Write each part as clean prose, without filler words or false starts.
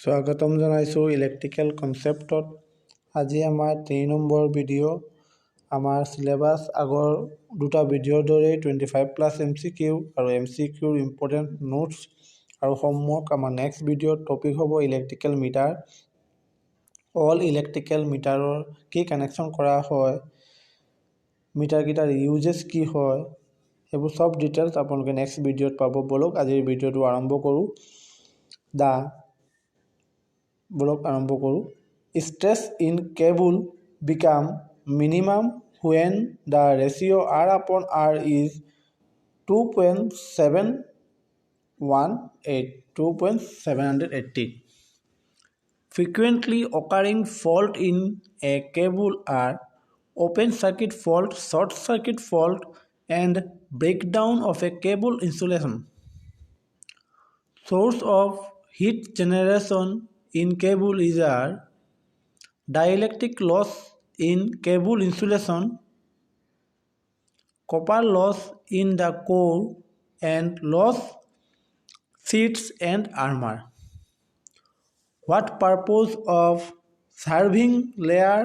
স্বাগতম জনাইছো ইলেক্ট্ৰিকেল কনসেপ্টত। আজি আমাৰ 3 নম্বৰ ভিডিও। আমাৰ সিলেবাস আগৰ দুটা ভিডিওৰ দৰে 25+ MCQ আৰু MCQ ইম্পৰ্টেন্ট নোটস আৰু হোমৱৰ্ক। আমাৰ নেক্সট ভিডিওৰ টপিক হ'ব ইলেক্ট্ৰিকেল মিটাৰ। অল ইলেক্ট্ৰিকেল মিটাৰৰ কি কানেকশন কৰা হয়, মিটাৰ কিটাৰ ইউজেস কি হয়, সেইবোৰ সব ডিটেইলছ আপোনালোকে নেক্সট ভিডিওত পাব। বলক আজিৰ ভিডিওটো আৰম্ভ কৰোঁ। Stress in cable become minimum when the ratio R/R is 2.780. Frequently occurring fault in a cable are open circuit fault, short circuit fault, and breakdown of a cable insulation. Source of heat generation in cable is dielectric loss in cable insulation, copper loss in the core, and loss sheets and armor. What purpose of serving layer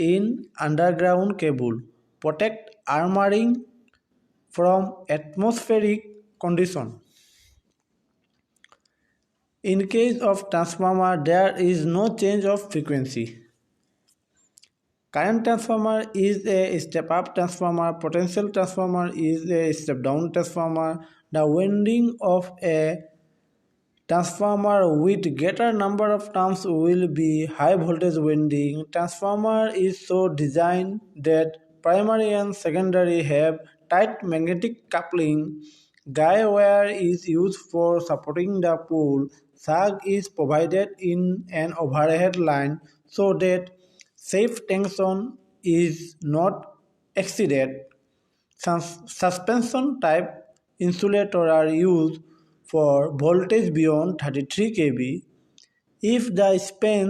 in underground cable? Protect armoring from atmospheric condition. In case of transformer, there is no change of frequency. Current transformer is a step-up transformer. Potential transformer is a step-down transformer. The winding of a transformer with greater number of turns will be high voltage winding. Transformer is so designed that primary and secondary have tight magnetic coupling. Guy wire is used for supporting the pole. Sag is provided in an overhead line so that safe tension is not exceeded. Suspension type insulator are used for voltage beyond 33 kV. If the span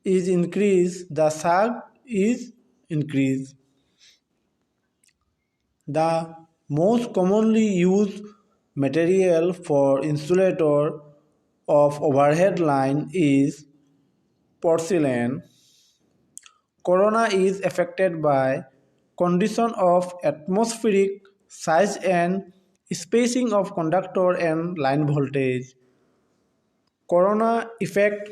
is increased, the sag is increased. The most commonly used material for insulator of overhead line is porcelain. Corona is affected by condition of atmospheric size and spacing of conductor and line voltage. Corona effect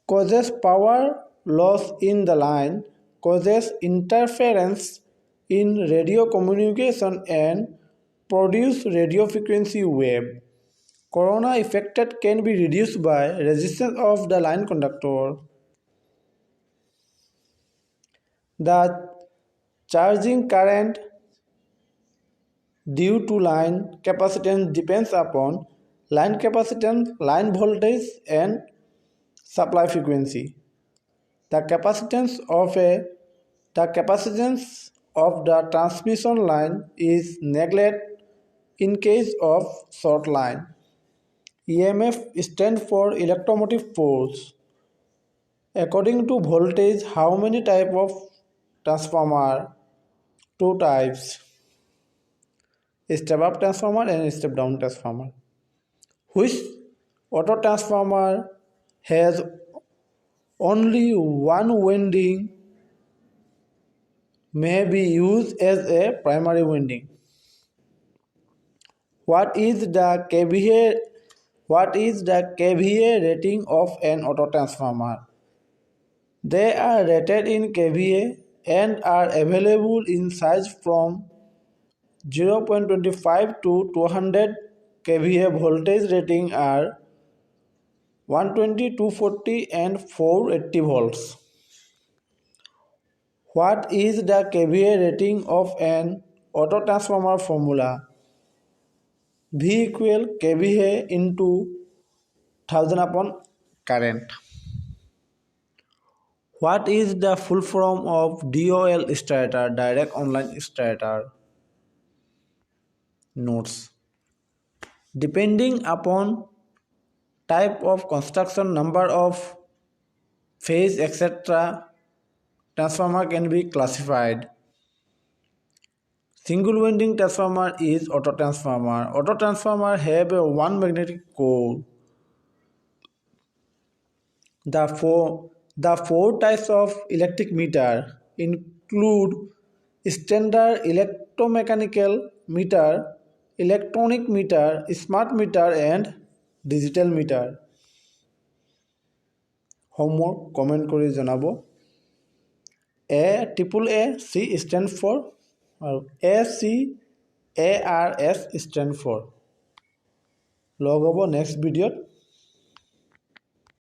causes power loss in the line, causes interference in radio communication and produce radio frequency wave. Corona effect can be reduced by resistance of the line conductor. The charging current due to line capacitance depends upon line capacitance, line voltage, and supply frequency. The capacitance of the transmission line is neglected in case of short line. EMF stands for electromotive force. According to voltage, how many types of transformer? 2 types: step-up transformer and step-down transformer. Which auto transformer has only one winding may be used as a primary winding? What is the kVA rating of an auto transformer? They are rated in kVA and are available in size from 0.25 to 200 kVA. Voltage rating are 120, 240 and 480 volts. What is the kVA rating of an auto transformer formula? V equal kVA into 1000 upon current. What is the full form of DOL starter, direct online starter? Notes: depending upon type of construction, number of phase, etc., transformer can be classified. Single winding transformer is auto transformer. Auto transformer have one magnetic core. The four types of electric meter include standard electromechanical meter, electronic meter, smart meter, and digital meter. Homework comment কৰি জনাব. AAAC stand for আৰু ACARS stand for. Log হ'ব next ভিডিঅ'ত.